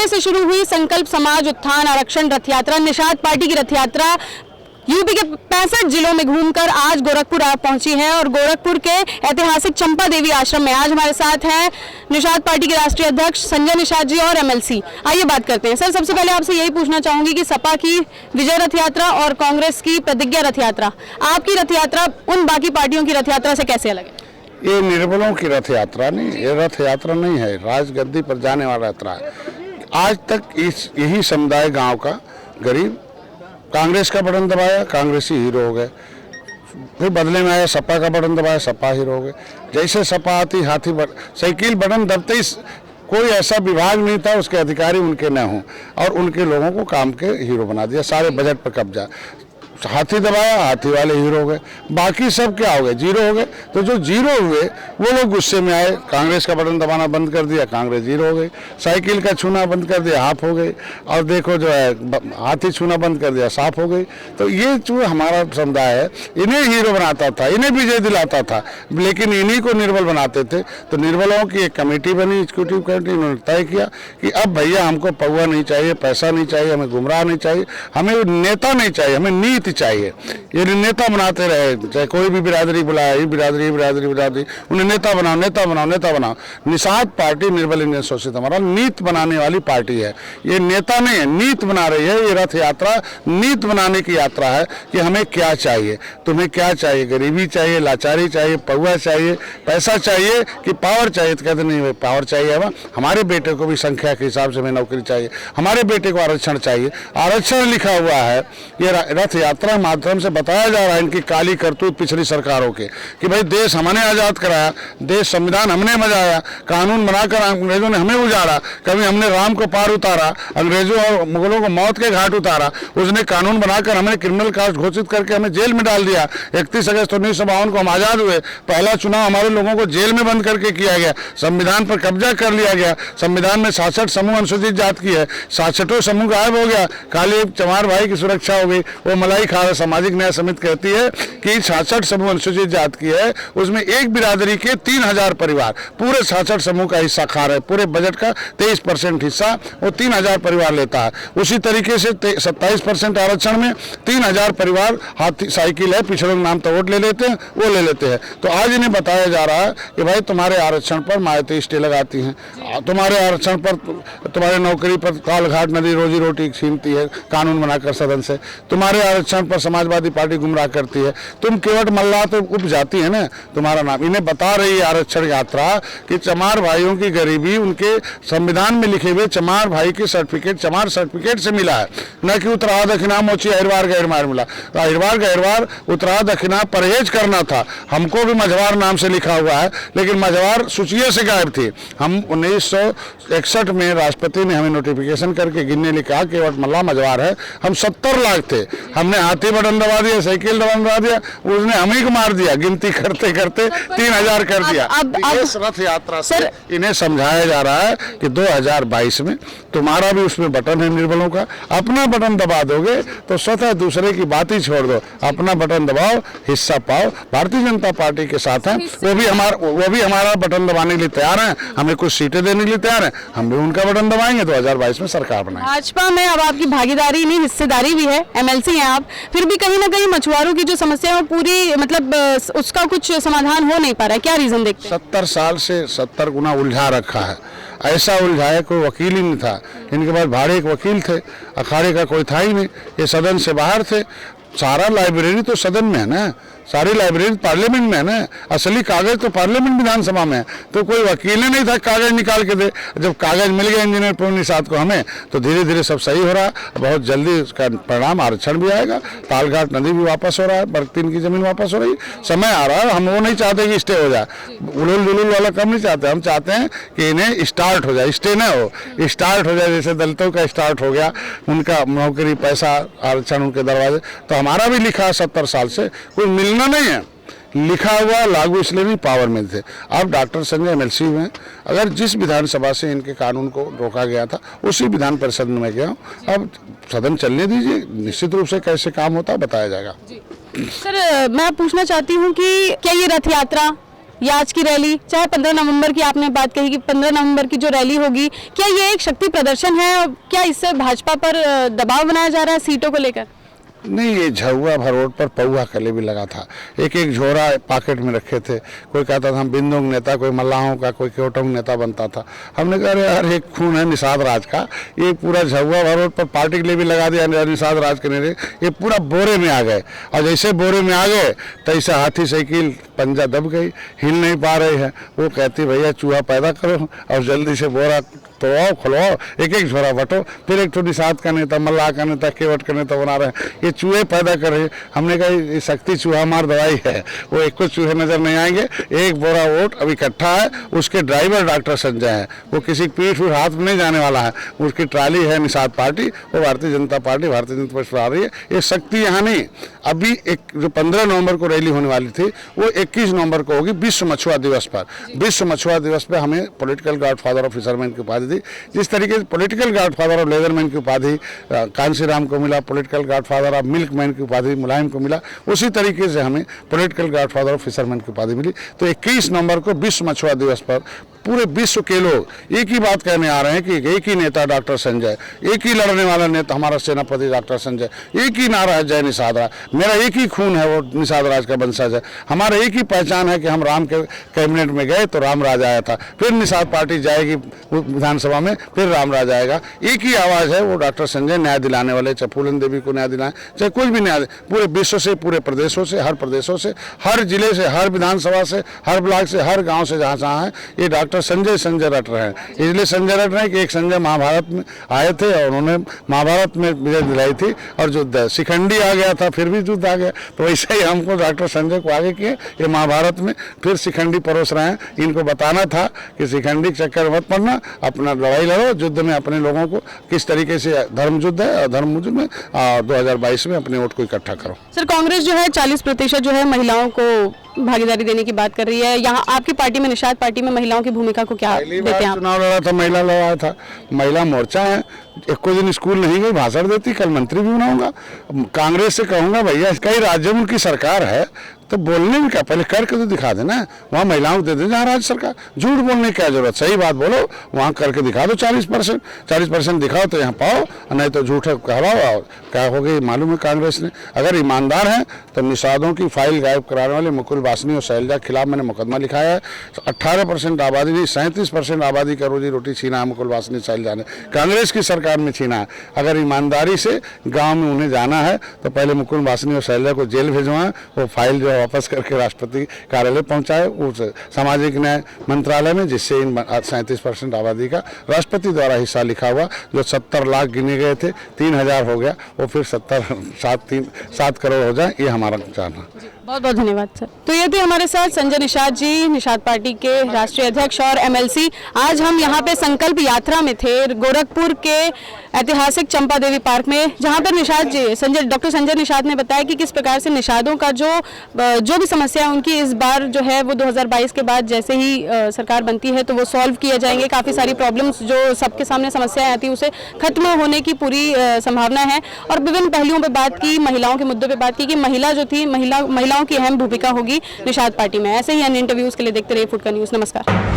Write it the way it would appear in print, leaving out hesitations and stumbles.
सुबह से शुरू हुई संकल्प समाज उत्थान आरक्षण रथ यात्रा, निषाद पार्टी की रथ यात्रा यूपी के 65 जिलों में घूमकर आज गोरखपुर आ पहुंची है और गोरखपुर के ऐतिहासिक चंपा देवी आश्रम में आज हमारे साथ हैं निषाद पार्टी के राष्ट्रीय अध्यक्ष संजय निषाद जी और एमएलसी। आइए बात करते हैं। सर, सबसे पहले आपसे यही पूछना चाहूंगी कि सपा की विजय रथ यात्रा और कांग्रेस की प्रतिज्ञा रथ यात्रा, आपकी रथ यात्रा उन बाकी पार्टियों की रथ यात्रा से कैसे अलग है? ये निर्बलों की रथ यात्रा नहीं, ये रथ यात्रा नहीं है, राजगद्दी पर जाने वाला यात्रा है। आज तक यही समुदाय गांव का गरीब कांग्रेस का बटन दबाया, कांग्रेसी हीरो हो गए। फिर बदले में आया सपा का बटन दबाया, सपा हीरो हो गए। जैसे सपा आती हाथी साइकिल बटन दबते ही कोई ऐसा विभाग नहीं था उसके अधिकारी उनके न हों और उनके लोगों को काम के हीरो बना दिया। सारे बजट पर कब्जा, हाथी दबाया, हाथी वाले हीरो हो गए। बाकी सब क्या हो गए? जीरो हो गए। तो जो जीरो हुए वो लोग गुस्से में आए, कांग्रेस का बटन दबाना बंद कर दिया, कांग्रेस जीरो हो गई। साइकिल का छूना बंद कर दिया, हाफ हो गई। और देखो जो है हाथी छूना बंद कर दिया, साफ हो गई। तो ये जो हमारा समुदाय है इन्हें हीरो बनाता था, इन्हें विजय दिलाता था, लेकिन इन्हीं को निर्बल बनाते थे। तो निर्बलों की एक कमेटी बनी, एग्जीक्यूटिव कमेटी, उन्होंने तय किया कि अब भैया हमको पौवा नहीं चाहिए, पैसा नहीं चाहिए, हमें गुमराह नहीं चाहिए, हमें नेता नहीं चाहिए, हमें नीति चाहिए। ये नेता बनाते रहे, चाहे कोई भी बिरादरी बुलाया, ये बिरादरी बिरादरी बिरादरी, उन्हें नेता बनाओ नेता बनाओ नेता बनाओ। निषाद पार्टी निर्बल इंडियन शोषित हमारा नीत बनाने वाली पार्टी है। ये नेता नहीं है, नीत बना रही है। ये रथ यात्रा नीत बनाने की यात्रा है कि हमें क्या चाहिए, तुम्हें क्या चाहिए, गरीबी चाहिए, लाचारी चाहिए, पौवा चाहिए, पैसा चाहिए कि पावर चाहिए? तो कहते नहीं भाई पावर चाहिए, हमारे बेटे को भी संख्या के हिसाब से हमें नौकरी चाहिए, हमारे बेटे को आरक्षण चाहिए। आरक्षण लिखा हुआ है। ये रथ यात्रा माध्यम से बताया जा रहा है इनकी काली करतूत पिछली सरकारों के कि भाई देश हमने आजाद कराया, देश संविधान हमने बजाया, कानून बनाकर अंग्रेजों ने हमें उजाड़ा, कभी हमने राम को पार उतारा, अंग्रेजों और मुगलों को मौत के घाट उतारा, उसने कानून बनाकर हमें क्रिमिनल कास्ट घोषित करके हमें जेल में डाल दिया। 31 अगस्त 1952 को हम आजाद हुए, पहला चुनाव हमारे लोगों को जेल में बंद करके किया गया, संविधान पर कब्जा कर लिया गया। संविधान में 66 समूह अनुसूचित जात की है, 66 समूह गायब हो गया, खाली चमार भाई की सुरक्षा हो गई। वो मलाई खा रहे, सामाजिक न्याय समिति कहती है कि 66 समूह अनुसूचित जात की है, उसमें एक बिरादरी के 3000 परिवार पूरे 66 समूह का हिस्सा खा रहे, पूरे बजट का 23% हिस्सा वो 3000 परिवार लेता है। उसी तरीके से 27% आरक्षण में 3000 परिवार हाथी साइकिल है, पिछड़ों के नाम तो वोट ले लेते हैं, वो ले लेते हैं। तो आज इन्हें बताया जा रहा है कि भाई तुम्हारे आरक्षण पर मायावती स्टे लगाती हैं, तुम्हारे आरक्षण पर, तुम्हारे नौकरी पर कालघाट नदी रोजी रोटी छीनती है कानून बनाकर सदन से, तुम्हारे आरक्षण पर समाजवादी पार्टी गुमराह करती है, तुम केवट मल्लाह तो उप जाती है ना तुम्हारा नाम। इन्हें बता रही है आरक्षण यात्रा कि चमार भाइयों की गरीबी उनके संविधान में लिखे हुए चमार भाई के सर्टिफिकेट, चमार सर्टिफिकेट से मिला है, न कि उत्तरा दक्षिणा मोची अहिरवार गैरमार मिला। तो अहिरवार गैरवार उत्तरा दक्षिणा परहेज करना था। हमको भी मझवार नाम से लिखा हुआ है, लेकिन मझवार सूचियों से गायब थी। हम 1961 में राष्ट्रपति ने हमें नोटिफिकेशन करके गिनने लिखा केवट मल्लाह मझवार है। हम 70 लाख थे, हमने हाथी बटन दबा दिया, साइकिल बटन दबा दिया, उसने हमें को मार दिया, गिनती करते करते 3000 कर दिया। इस रथ यात्रा से इन्हें समझाया जा रहा है कि 2022 में तुम्हारा भी उसमें बटन है निर्बलों का, अपना बटन दबा दोगे तो स्वतः दूसरे की बात ही छोड़ दो, अपना बटन दबाओ, हिस्सा पाओ। भारतीय जनता पार्टी के साथ हैं, वो भी हमारा बटन दबाने के लिए तैयार हैं, हमें कुछ सीटें देने के लिए तैयार हैं, हम भी उनका बटन दबाएंगे, 2022 में सरकार बनाएंगे। भाजपा में अब आपकी भागीदारी नहीं, हिस्सेदारी भी है, एमएलसी हैं आप, फिर भी कहीं ना कहीं मछुआरों की जो समस्या है पूरी मतलब उसका कुछ समाधान हो नहीं पा रहा है, क्या रीजन देखते हैं? 70 साल से 70 गुना उलझा रखा है, ऐसा उलझाया कोई वकील ही नहीं था। इनके पास भाड़े एक वकील थे, अखाड़े का कोई था ही नहीं, ये सदन से बाहर थे। सारा लाइब्रेरी तो सदन में है ना, सारी लाइब्रेरी पार्लियामेंट में है ना, असली कागज तो पार्लियामेंट विधानसभा में है। तो कोई वकील ही नहीं था कागज निकाल के दे। जब कागज मिल गया इंजीनियर पूर्ण निषाद को हमें, तो धीरे धीरे सब सही हो रहा है। बहुत जल्दी उसका परिणाम आरक्षण भी आएगा, तालघाट नदी भी वापस हो रहा है, बरतीन की जमीन वापस हो रही, समय आ रहा है। हम वो नहीं चाहते कि स्टे हो जाए, उलूल जुलूल वाला कम नहीं चाहते, हम चाहते हैं कि इन्हें स्टार्ट हो जाए, स्टे ना हो, स्टार्ट हो जाए। जैसे दलितों का स्टार्ट हो गया, उनका नौकरी पैसा आरक्षण उनके दरवाजे। तो हमारा भी लिखा है 70 साल से, कोई मिलना नहीं है, लिखा हुआ लागू इसलिए नहीं, पावर में थे। अब डॉक्टर संजय एमएलसी हुए, अगर जिस विधानसभा से इनके कानून को रोका गया था उसी विधान परिषद में गया हूँ। अब सदन चलने दीजिए, निश्चित रूप से कैसे काम होता बताया जाएगा। सर, मैं पूछना चाहती हूँ कि क्या ये रथ यात्रा ये आज की रैली, चाहे 15 नवंबर की आपने बात कही कि 15 नवंबर की जो रैली होगी, क्या ये एक शक्ति प्रदर्शन है और क्या इससे भाजपा पर दबाव बनाया जा रहा है सीटों को लेकर? नहीं, ये झुआ भरोट पर पौआ कले भी लगा था। एक एक झोरा पॉकेट में रखे थे। कोई कहता था हम बिंदुंग नेता, कोई मल्लाहों का, कोई केवटोंग नेता बनता था। हमने कहा अरे यार एक खून है निषाद राज का, ये पूरा झुआ भरोट पर पार्टी के लिए भी लगा दिया निषाद राज के नेरे। ये पूरा बोरे में आ गए और जैसे बोरे में आ गए तैसे हाथी साइकिल पंजा दब गई, हिल नहीं पा रही है। वो कहती भैया चूहा पैदा करो और जल्दी से बोरा तोड़वाओ, खुलवाओ, एक एक झोरा बटो। फिर एक तो निषाद का नेता, मल्लाह का नेता, केवट का नेता बना रहे हैं। ये चूहे पैदा कर रहे हैं। हमने कहा ये शक्ति चूहा मार दवाई है, वो एक को चूहे नजर नहीं आएंगे। एक बोरा वोट अभी इकट्ठा है, उसके ड्राइवर डॉक्टर संजय है, वो किसी पीठ फिर हाथ में नहीं जाने वाला है। उसकी ट्राली है निषाद पार्टी, वो भारतीय जनता पार्टी, भारतीय जनता पार्टी आ रही है। ये शक्ति यहाँ नहीं, अभी एक जो 15 नवंबर को रैली होने वाली थी वो 21 नवंबर को होगी, विश्व मछुआ दिवस पर। विश्व मछुआ दिवस पर हमें पॉलिटिकल गॉडफादर ऑफ फिशरमैन की उपाधि दी। जिस तरीके से पॉलिटिकल गॉडफादर ऑफ लेदरमैन की उपाधि कांशीराम को मिला, पॉलिटिकल गॉडफादर ऑफ मिल्कमैन की उपाधि मुलायम को मिला, उसी तरीके से हमें पॉलिटिकल गॉडफादर ऑफ फिशरमैन की उपाधि मिली। तो 21 नवंबर को विश्व मछुआ दिवस पर पूरे विश्व के लोग एक ही बात कहने आ रहे हैं कि एक ही नेता डॉक्टर संजय, एक ही लड़ने वाला नेता हमारा सेनापति डॉक्टर संजय, एक ही नारा है जय निषाद राज, मेरा एक ही खून है वो निषाद राज का वंशज है, हमारा एक ही पहचान है कि हम राम के कैबिनेट में गए तो राम राज आया था, फिर निषाद पार्टी जाएगी विधानसभा में, फिर राम राज आएगा। एक ही आवाज़ है वो डॉक्टर संजय न्याय दिलाने वाले, चाहे फूलन देवी को न्याय दिलाएं, चाहे कोई भी न्याय, पूरे विश्व से, पूरे प्रदेशों से, हर प्रदेशों से, हर जिले से, हर विधानसभा से, हर ब्लॉक से, हर गाँव से, जहाँ जहाँ है ये डॉक्टर संजय रट रहे हैं। इसलिए संजय रट रहे हैं कि एक संजय महाभारत में आए थे और उन्होंने महाभारत में विजय दिलाई थी और युद्ध शिखंडी आ गया था, फिर भी युद्ध आ गया, तो वैसे ही हमको डॉक्टर संजय को आगे किए, ये महाभारत में फिर शिखंडी परोस रहे हैं। इनको बताना था कि शिखंडी के चक्कर मत पड़ना, अपना लड़ाई लड़ो, युद्ध में अपने लोगों को किस तरीके से धर्म युद्ध है और धर्म युद्ध में 2022 में अपने वोट को इकट्ठा करो। सर, कांग्रेस जो है 40% जो है महिलाओं को भागीदारी देने की बात कर रही है। यहाँ आपकी पार्टी में, निषाद पार्टी में महिलाओं की भूमिका को क्या देते हैं आप? चुनाव लड़ा था, महिला लड़ा था, महिला मोर्चा है, एक को दिन स्कूल नहीं गई, भाषण देती, कल मंत्री भी बनाऊंगा। कांग्रेस से कहूंगा भैया कई राज्यों में उनकी सरकार है तो बोलने में क्या, पहले करके तो दिखा देना, वहाँ महिलाओं को दे दें जहाँ राज्य सरकार, झूठ बोलने की क्या जरूरत, सही बात बोलो, वहाँ करके दिखा दो 40% दिखाओ तो यहाँ पाओ, नहीं तो झूठ कहवाओ। और क्या हो गई मालूम है कांग्रेस ने, अगर ईमानदार है तो निषादों की फाइल गायब कराने वाले मुकुल वासनी और शैलजा के खिलाफ मैंने मुकदमा लिखाया है। 18% आबादी नहीं 37% आबादी का रोजी रोटी छीना है मुकुल वासनी शैलजा ने, कांग्रेस की सरकार में छीना है। अगर ईमानदारी से गाँव में उन्हें जाना है तो पहले मुकुल वासनी और शैलजा को जेल भिजवाएं, वो फाइल जो वापस करके राष्ट्रपति कार्यालय पहुंचाए उस सामाजिक न्याय मंत्रालय में, जिससे इन 37% आबादी का राष्ट्रपति द्वारा हिस्सा लिखा हुआ जो 70 लाख गिने गए थे 3000 हो गया, वो फिर 7 करोड़ हो जाए, ये हमारा चाहना। बहुत बहुत धन्यवाद सर। तो ये थे हमारे साथ संजय निषाद जी, निषाद पार्टी के राष्ट्रीय अध्यक्ष और MLC। आज हम यहाँ पे संकल्प यात्रा में थे गोरखपुर के ऐतिहासिक चंपा देवी पार्क में, जहाँ पर निषाद जी, डॉक्टर संजय निषाद ने बताया कि किस प्रकार से निषादों का जो भी समस्या है उनकी इस बार जो है वो 2022 के बाद जैसे ही सरकार बनती है तो वो सॉल्व किए जाएंगे। काफ़ी सारी प्रॉब्लम्स जो सबके सामने समस्याएं आती है उसे खत्म होने की पूरी संभावना है। और विभिन्न पहलुओं पर बात की, महिलाओं के मुद्दों पर बात की कि महिला जो थी, महिलाओं की अहम भूमिका होगी निषाद पार्टी में। ऐसे ही अन्य इंटरव्यूज के लिए देखते रहिए फुटकर न्यूज़। नमस्कार।